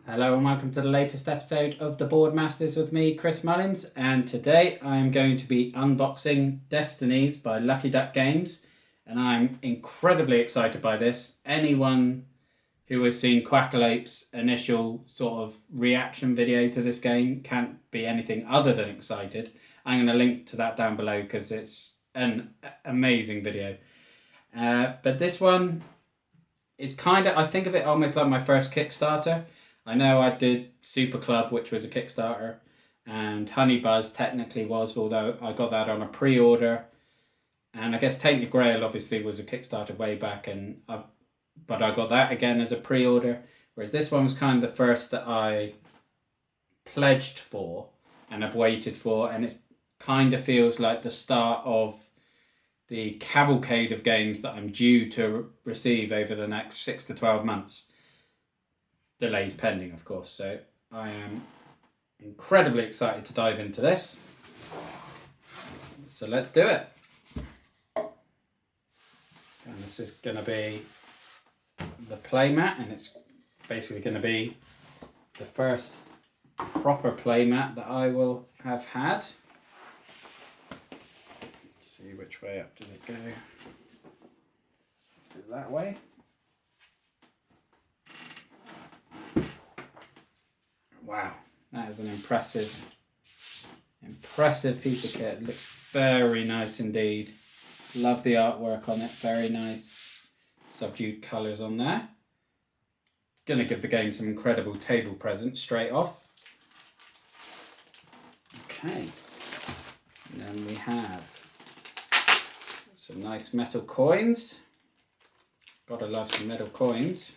Hello and welcome to the latest episode of the Board Masters with me, Chris Mullins, and today I am going to be unboxing Destinies by Lucky Duck Games, and I'm incredibly excited by this. Anyone who has seen Quackalope's initial sort of reaction video to this game can't be anything other than excited. I'm going to link to that down below because it's an amazing video. But this one is I think of it almost like my first Kickstarter. I know I did Super Club, which was a Kickstarter, and Honey Buzz technically was, although I got that on a pre-order. And I guess Tainted Grail obviously was a Kickstarter way back, but I got that again as a pre-order. Whereas this one was kind of the first that I pledged for and have waited for, and it kind of feels like the start of the cavalcade of games that I'm due to receive over the next 6 to 12 months. Delays pending, of course, so I am incredibly excited to dive into this. So let's do it. And this is going to be the playmat, and it's basically going to be the first proper playmat that I will have had. Let's see which way up does it go. Is it that way? Wow, that is an impressive piece of kit. It looks very nice indeed. Love the artwork on it, very nice subdued colours on there. Going to give the game some incredible table presence straight off. Okay, and then we have some nice metal coins. Gotta love some metal coins.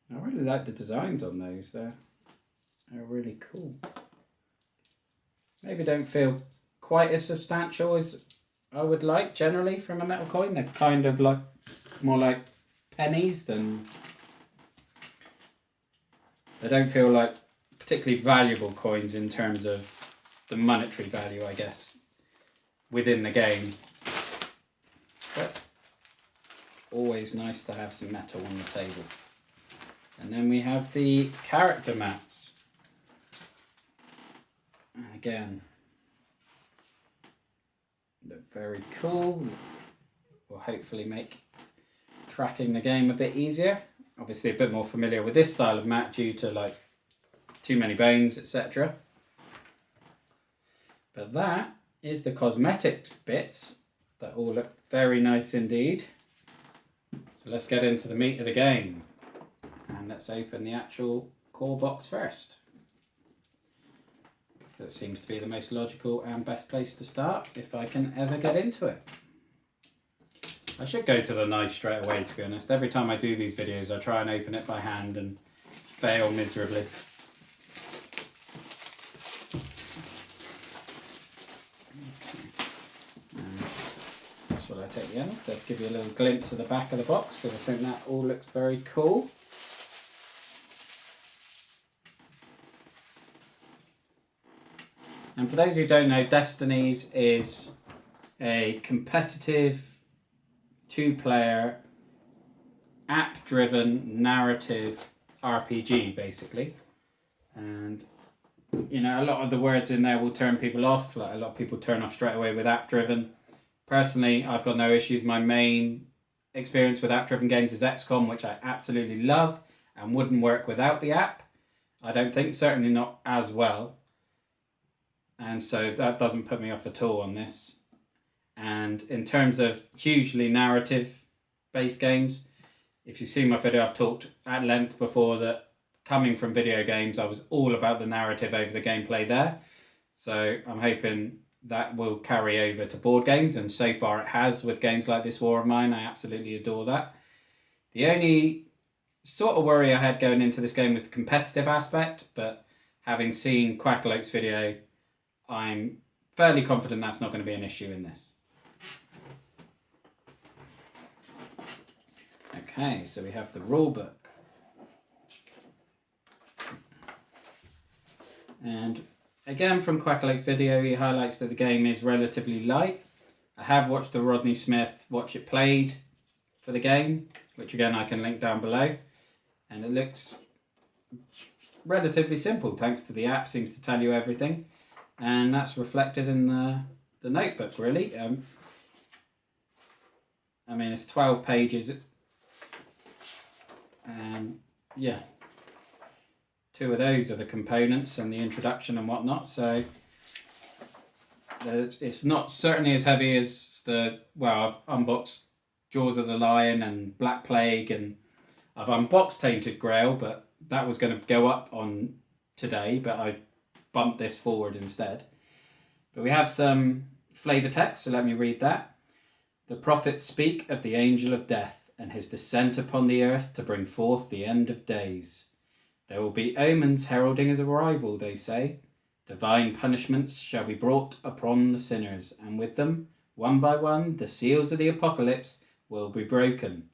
I really like the designs on those. They're really cool. Maybe don't feel quite as substantial as I would like generally from a metal coin. They're kind of like more like pennies than... They don't feel like particularly valuable coins in terms of the monetary value, I guess, within the game. But always nice to have some metal on the table. And then we have the character mats. And again, they're very cool. Will hopefully make tracking the game a bit easier. Obviously a bit more familiar with this style of mat due to like too many bones, etc. But that is the cosmetics bits that all look very nice indeed. So let's get into the meat of the game. And let's open the actual core box first. That seems to be the most logical and best place to start if I can ever get into it. I should go to the knife straight away, to be honest. Every time I do these videos I try and open it by hand and fail miserably. That's what I take the end to give you a little glimpse of the back of the box, because I think that all looks very cool. And for those who don't know, Destinies is a competitive, two-player, app-driven narrative RPG, basically. And, you know, a lot of the words in there will turn people off. Like a lot of people turn off straight away with app-driven. Personally, I've got no issues. My main experience with app-driven games is XCOM, which I absolutely love and wouldn't work without the app. I don't think, certainly not as well. And so that doesn't put me off at all on this. And in terms of hugely narrative based games, if you've seen my video, I've talked at length before that coming from video games, I was all about the narrative over the gameplay there. So I'm hoping that will carry over to board games, and so far it has with games like this War of Mine. I absolutely adore that. The only sort of worry I had going into this game was the competitive aspect, but having seen Quackalope's video, I'm fairly confident that's not going to be an issue in this. Okay, so we have the rulebook. And again, from Quackalope's video, he highlights that the game is relatively light. I have watched the Rodney Smith Watch It Played for the game, which again I can link down below, and it looks relatively simple thanks to the app. Seems to tell you everything, and that's reflected in the notebook really. I mean, it's 12 pages, and yeah, 2 of those are the components and the introduction and whatnot, so it's not certainly as heavy as I've unboxed Jaws of the Lion and Black Plague, and I've unboxed Tainted Grail, but that was going to go up on today, but I bumped this forward instead. But we have some flavour text, so let me read that. The prophets speak of the angel of death and his descent upon the earth to bring forth the end of days. There will be omens heralding his arrival, they say. Divine punishments shall be brought upon the sinners, and with them, one by one, the seals of the apocalypse will be broken.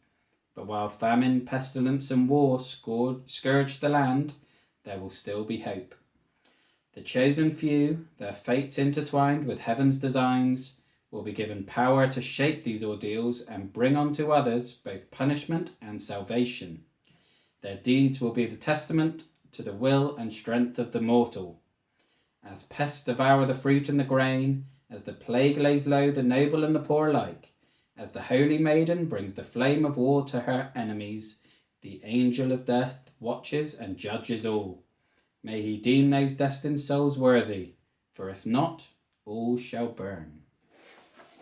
But while famine, pestilence, and war scourge the land, there will still be hope. The chosen few, their fates intertwined with heaven's designs, will be given power to shape these ordeals and bring unto others both punishment and salvation. Their deeds will be the testament to the will and strength of the mortal. As pests devour the fruit and the grain, as the plague lays low the noble and the poor alike, as the holy maiden brings the flame of war to her enemies, the angel of death watches and judges all. May he deem those destined souls worthy, for if not, all shall burn.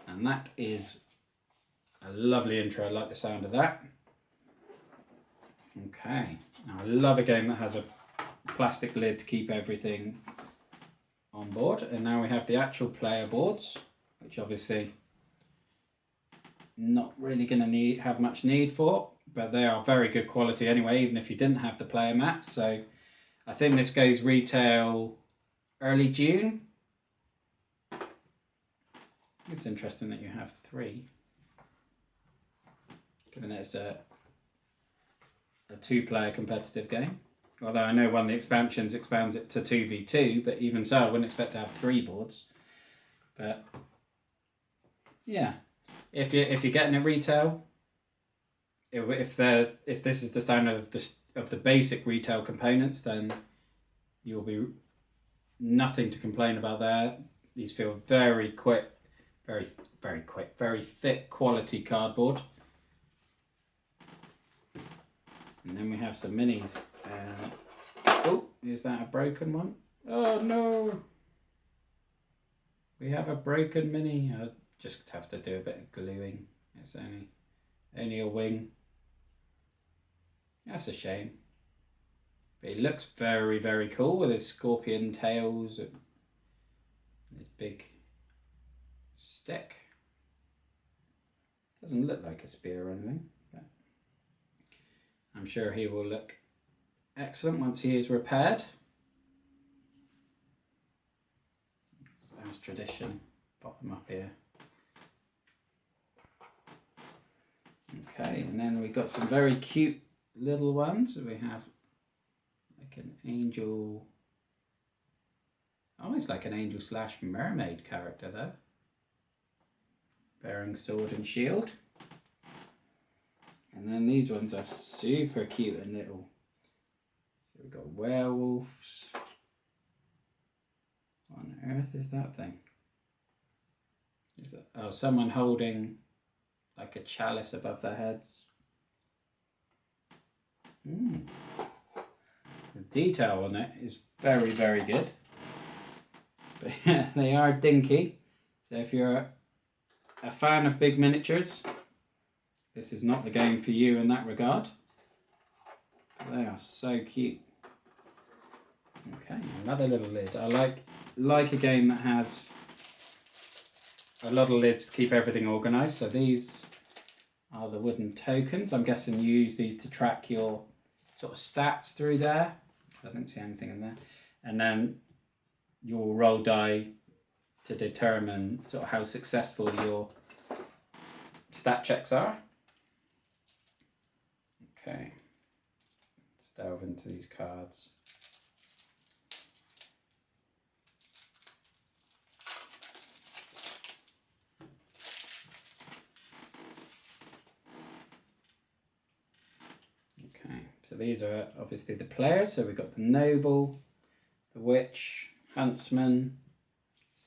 And that is a lovely intro. I like the sound of that. Okay, now I love a game that has a plastic lid to keep everything on board. And now we have the actual player boards, which obviously not really going to have much need for, but they are very good quality anyway, even if you didn't have the player mats. So I think this goes retail early June. It's interesting that you have 3, given it's a 2-player competitive game. Although I know one of the expansions expands it to 2v2, but even so, I wouldn't expect to have 3 boards. But yeah, if you're getting it retail, if this is the standard of the basic retail components, then you'll be nothing to complain about there. These feel very quick. Very quick, very thick quality cardboard. And then we have some minis. Oh, is that a broken one? Oh no! We have a broken mini. I just have to do a bit of gluing. It's only a wing. That's a shame. But he looks very, very cool with his scorpion tails and his big stick. Doesn't look like a spear or anything, but I'm sure he will look excellent once he is repaired. So as tradition, pop them up here. Okay, and then we've got some very cute little ones. We have like an angel, almost like an angel / mermaid character there, bearing sword and shield. And then these ones are super cute and little. So we've got werewolves. What on earth is that thing? Is that, oh, someone holding like a chalice above their heads. The detail on it is very, very good. But yeah, they are dinky. So if you're a fan of big miniatures, this is not the game for you in that regard. They are so cute. Okay, another little lid. I like a game that has a lot of lids to keep everything organised. So these are the wooden tokens. I'm guessing you use these to track your sort of stats through there. I don't see anything in there. And then you'll roll die to determine sort of how successful your stat checks are. Okay, let's delve into these cards. Okay, so these are obviously the players. So we've got the noble, the witch, huntsman,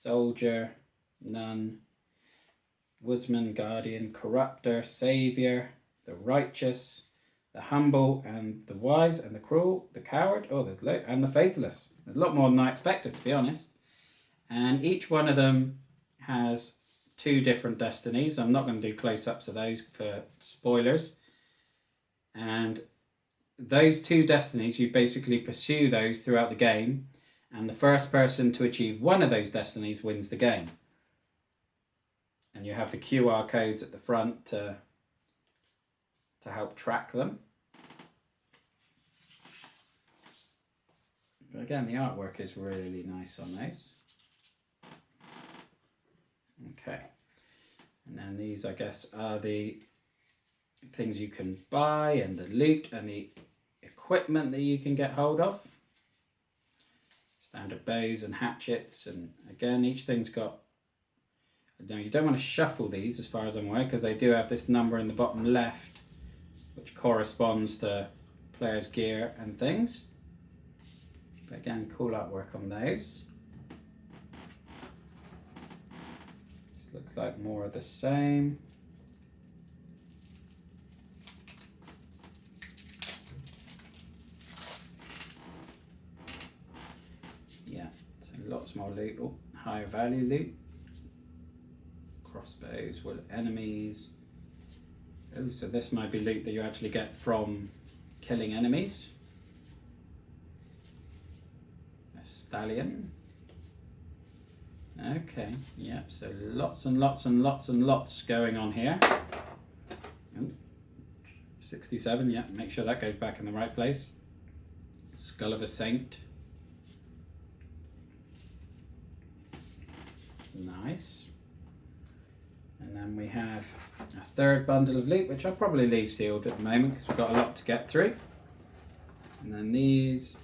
soldier, nun, woodsman, guardian, corrupter, saviour, the righteous, the humble, and the wise, and the cruel, the coward, and the faithless. There's a lot more than I expected, to be honest. And each one of them has 2 different destinies. I'm not going to do close-ups of those for spoilers. And those 2 destinies, you basically pursue those throughout the game, and the first person to achieve one of those destinies wins the game. And you have the QR codes at the front to help track them. But again, the artwork is really nice on those. Okay, and then these, I guess, are the things you can buy, and the loot and the equipment that you can get hold of. Standard bows and hatchets, and again, each thing's got... Now, you don't want to shuffle these as far as I'm aware, because they do have this number in the bottom left which corresponds to players' gear and things. But again, cool artwork on those. This looks like more of the same. Yeah, so lots more loot. Oh, higher value loot. Crossbows, will enemies. Oh, so this might be loot that you actually get from killing enemies. A stallion. Okay, yep, so lots and lots and lots and lots going on here. Oh, 67, yep, make sure that goes back in the right place. Skull of a saint. Nice. And then we have a 3rd bundle of loot, which I'll probably leave sealed at the moment because we've got a lot to get through. And then these,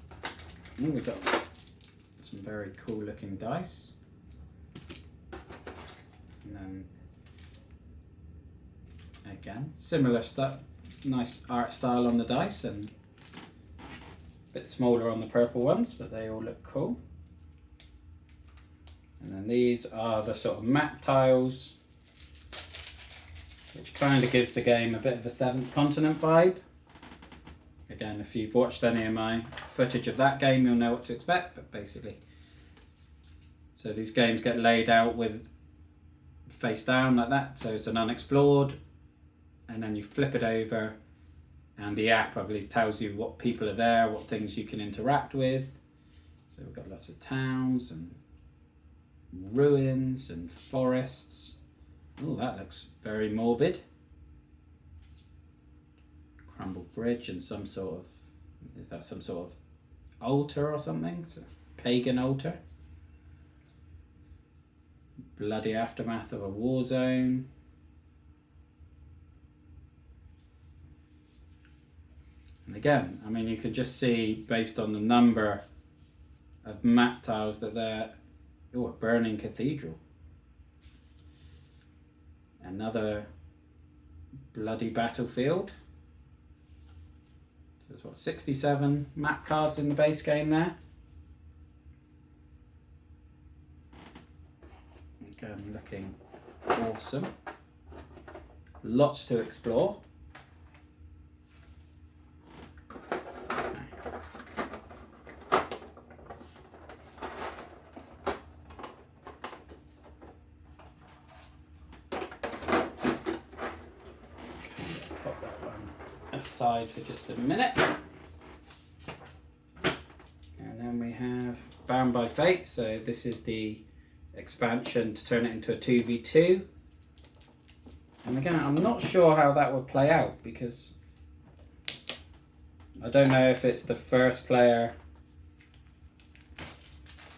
we've got some very cool looking dice. And then, again, similar stuff, nice art style on the dice, and a bit smaller on the purple ones, but they all look cool. And then these are the sort of map tiles, which kind of gives the game a bit of a 7th Continent vibe. Again, if you've watched any of my footage of that game, you'll know what to expect, but basically. So these games get laid out with face down like that, so it's an unexplored, and then you flip it over, and the app, I believe, tells you what people are there, what things you can interact with. So we've got lots of towns, and ruins, and forests. Oh, that looks very morbid. Crumbled bridge and some sort of, is that some sort of altar or something? It's a pagan altar. Bloody aftermath of a war zone. And again, I mean, you can just see based on the number of map tiles that they're, oh, a burning cathedral. Another bloody battlefield. So there's what, 67 map cards in the base game there. Again, looking awesome. Lots to explore. Aside for just a minute, and then we have Bound by Fate. So this is the expansion to turn it into a 2v2, and again, I'm not sure how that would play out, because I don't know if it's the first player,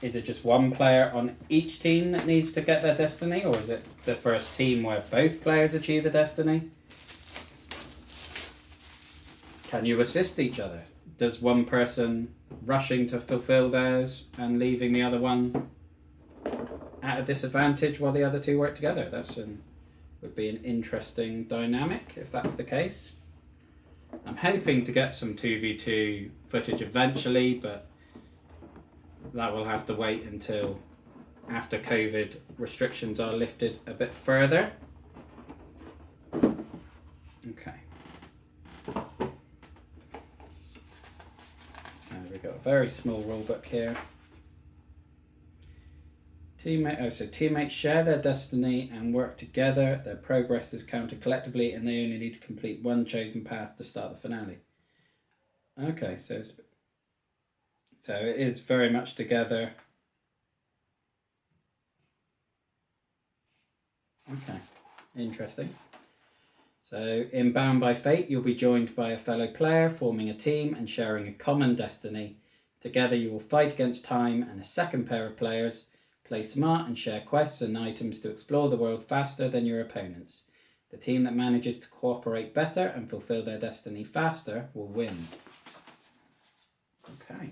is it just one player on each team that needs to get their destiny, or is it the first team where both players achieve the destiny? Can you assist each other? Does one person rushing to fulfill theirs and leaving the other one at a disadvantage while the other two work together? Would be an interesting dynamic if that's the case. I'm hoping to get some 2v2 footage eventually, but that will have to wait until after COVID restrictions are lifted a bit further. Okay. So we've got a very small rulebook here. So teammates share their destiny and work together. Their progress is counted collectively, and they only need to complete one chosen path to start the finale. Okay, so it is very much together. Okay, interesting. So in Bound by Fate, you'll be joined by a fellow player, forming a team and sharing a common destiny. Together you will fight against time and a second pair of players. Play smart and share quests and items to explore the world faster than your opponents. The team that manages to cooperate better and fulfill their destiny faster will win. Okay.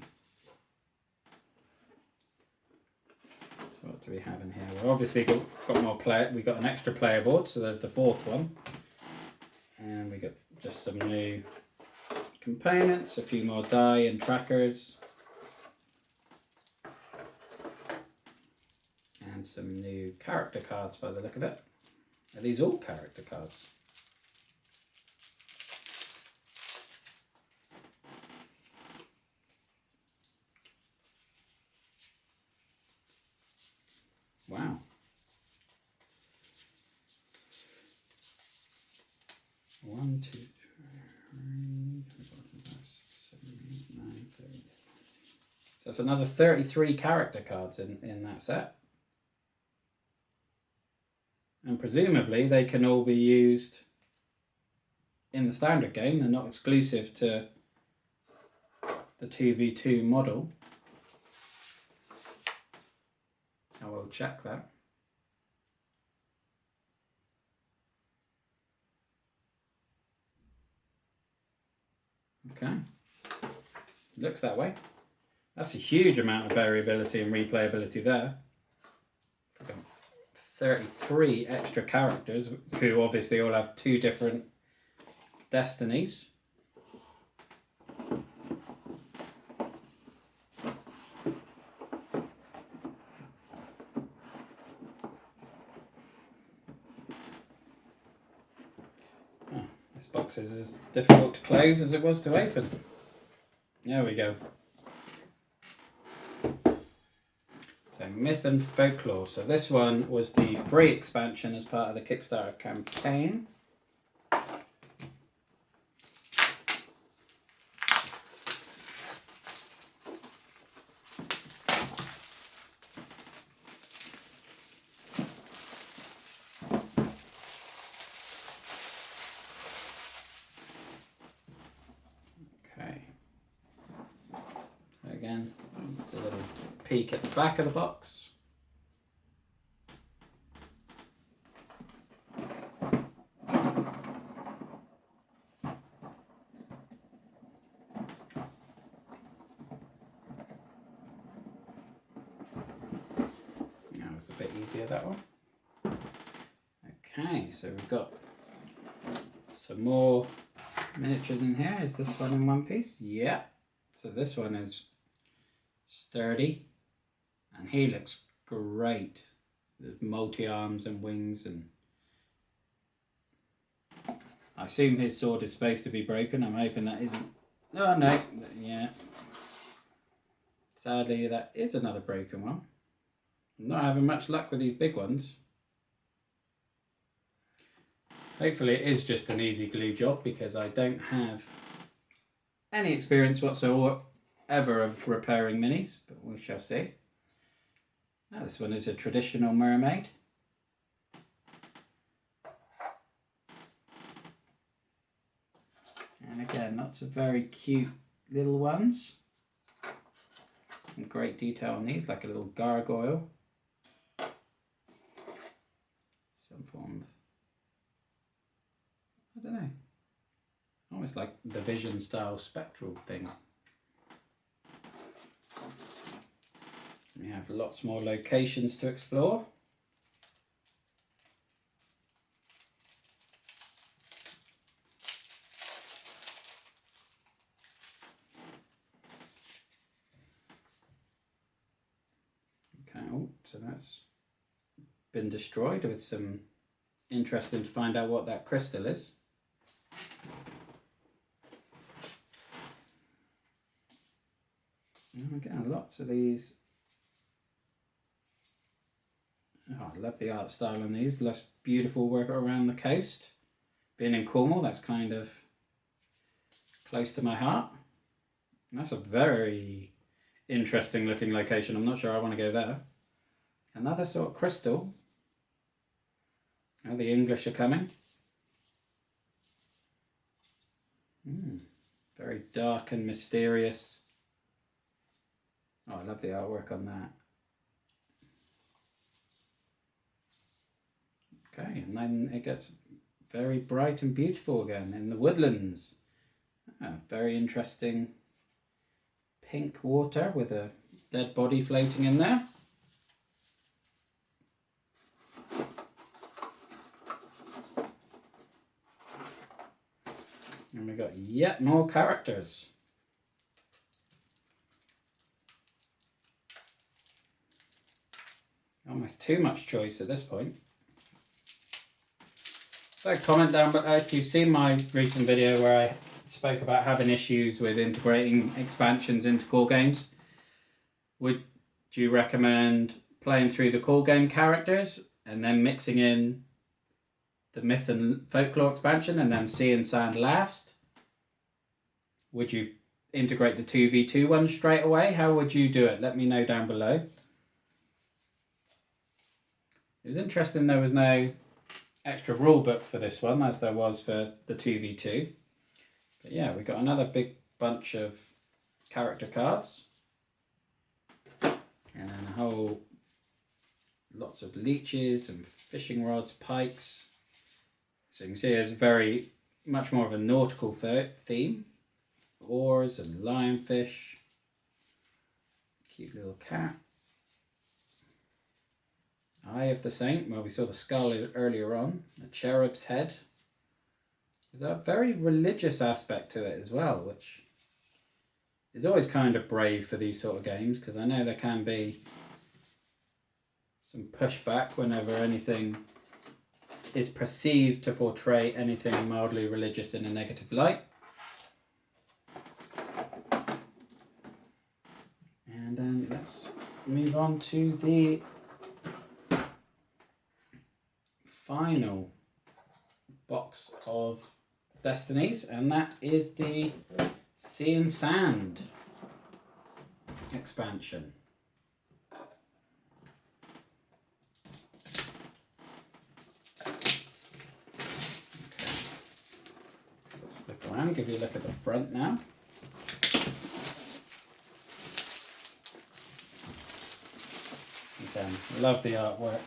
So what do we have in here? Well, obviously got more player. We got an extra player board, so there's the fourth one. And we got just some new components, a few more die and trackers. And some new character cards by the look of it. Are these all character cards? Wow. 1, 2, 3, 4, 5, 6, 7, 8, 9, 30. So that's another 33 character cards in that set. And presumably they can all be used in the standard game. They're not exclusive to the 2v2 model. I will check that. Okay, looks that way. That's a huge amount of variability and replayability there. 33 extra characters who obviously all have 2 different destinies. Oh, this box is as difficult to close as it was to open. There we go. Myth and Folklore. So this one was the free expansion as part of the Kickstarter campaign. Okay. So again, it's a little peek at the back of the box. That was a bit easier, that one. Okay, so we've got some more miniatures in here. Is this one in one piece? Yeah. So this one is sturdy. And he looks great. There's multi-arms and wings, and I assume his sword is supposed to be broken. I'm hoping that isn't. Oh no, yeah. Sadly, that is another broken one. I'm not having much luck with these big ones. Hopefully it is just an easy glue job, because I don't have any experience whatsoever of repairing minis, but we shall see. Now this one is a traditional mermaid. And again, lots of very cute little ones. Some great detail on these, like a little gargoyle. Some form of, I don't know, almost like the Vision style spectral thing. We have lots more locations to explore. So that's been destroyed with some interesting to find out what that crystal is. And again, lots of these. Oh, I love the art style on these. Less beautiful work around the coast. Being in Cornwall, that's kind of close to my heart. And that's a very interesting looking location. I'm not sure I want to go there. Another sort of crystal. Now the English are coming. Very dark and mysterious. Oh, I love the artwork on that. Okay, and then it gets very bright and beautiful again in the woodlands. Very interesting pink water with a dead body floating in there. And we've got yet more characters. Almost too much choice at this point. So comment down below if you've seen my recent video where I spoke about having issues with integrating expansions into core games. Would you recommend playing through the core game characters and then mixing in the myth and folklore expansion and then sea and sand last? Would you integrate the 2v2 one straight away? How would you do it? Let me know down below. It was interesting there was no extra rule book for this one as there was for the 2v2. But yeah, we've got another big bunch of character cards. And then a whole lots of leeches and fishing rods, pikes. So you can see there's very much more of a nautical theme. Oars and lionfish. Cute little cat. Eye of the Saint, well we saw the skull earlier on. A cherub's head. There's a very religious aspect to it as well, which is always kind of brave for these sort of games, because I know there can be some pushback whenever anything is perceived to portray anything mildly religious in a negative light. And then let's move on to the final box of Destinies, and that is the Sea and Sand expansion. Okay. Let's flip around, give you a look at the front now. Again, love the artwork.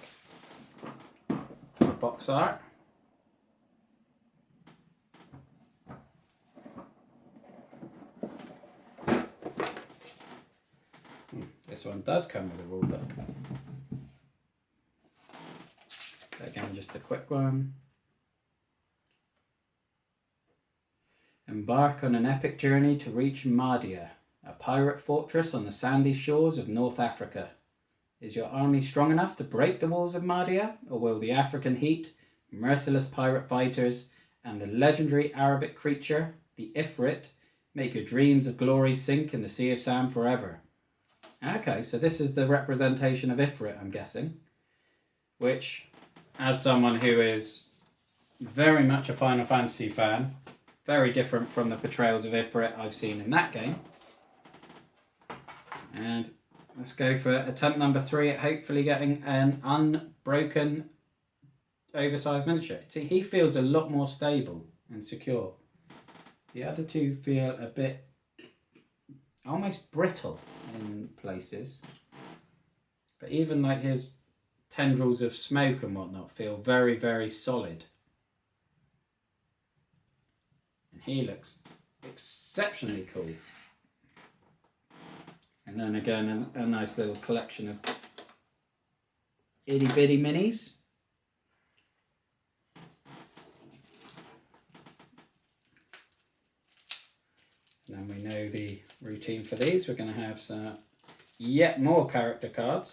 Box art. This one does come with a rule book. Again, just a quick one. Embark on an epic journey to reach Mahdia, a pirate fortress on the sandy shores of North Africa. Is your army strong enough to break the walls of Mahdia, or will the African heat, merciless pirate fighters, and the legendary Arabic creature, the Ifrit, make your dreams of glory sink in the sea of sand forever? Okay, so this is the representation of Ifrit, I'm guessing, which, as someone who is very much a Final Fantasy fan, very different from the portrayals of Ifrit I've seen in that game. And let's go for attempt number 3 at hopefully getting an unbroken oversized miniature. See, he feels a lot more stable and secure. The other two feel a bit almost brittle in places. But even like his tendrils of smoke and whatnot feel very, very solid. And he looks exceptionally cool. And then again, a nice little collection of itty bitty minis. And then we know the routine for these. We're going to have some yet more character cards.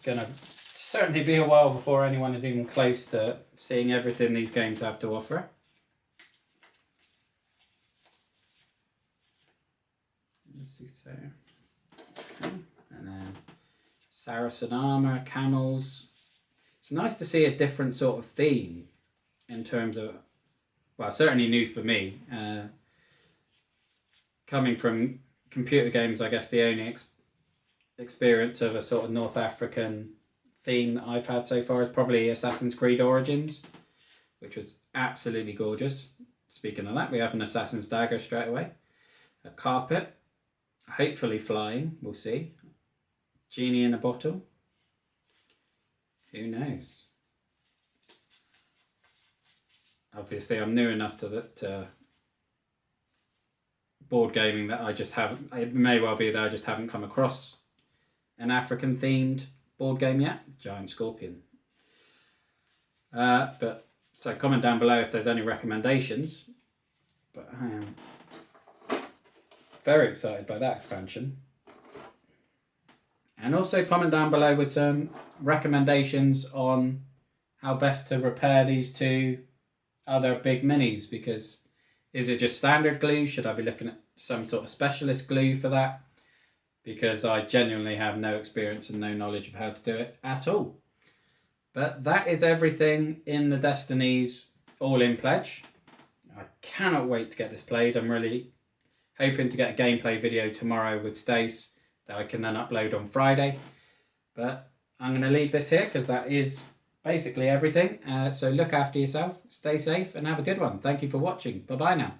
going to certainly be a while before anyone is even close to seeing everything these games have to offer. So, okay. And then Saracen armor, camels. It's nice to see a different sort of theme in terms of, well, certainly new for me. Coming from computer games, I guess the only experience of a sort of North African theme that I've had so far is probably Assassin's Creed Origins, which was absolutely gorgeous. Speaking of that, we have an Assassin's Dagger straight away. A carpet, hopefully flying, we'll see. Genie in a bottle. Who knows? Obviously, I'm new enough to board gaming that I just haven't. It may well be that I just haven't come across an African themed board game yet. Giant Scorpion. But so comment down below if there's any recommendations. But I am very excited by that expansion. And also comment down below with some recommendations on how best to repair these two other big minis, because is it just standard glue? Should I be looking at some sort of specialist glue for that? Because I genuinely have no experience and no knowledge of how to do it at all. But that is everything in the Destinies all-in pledge. I cannot wait to get this played. I'm really hoping to get a gameplay video tomorrow with Stace that I can then upload on Friday. But I'm going to leave this here because that is basically everything. So look after yourself, stay safe, and have a good one. Thank you for watching. Bye bye now.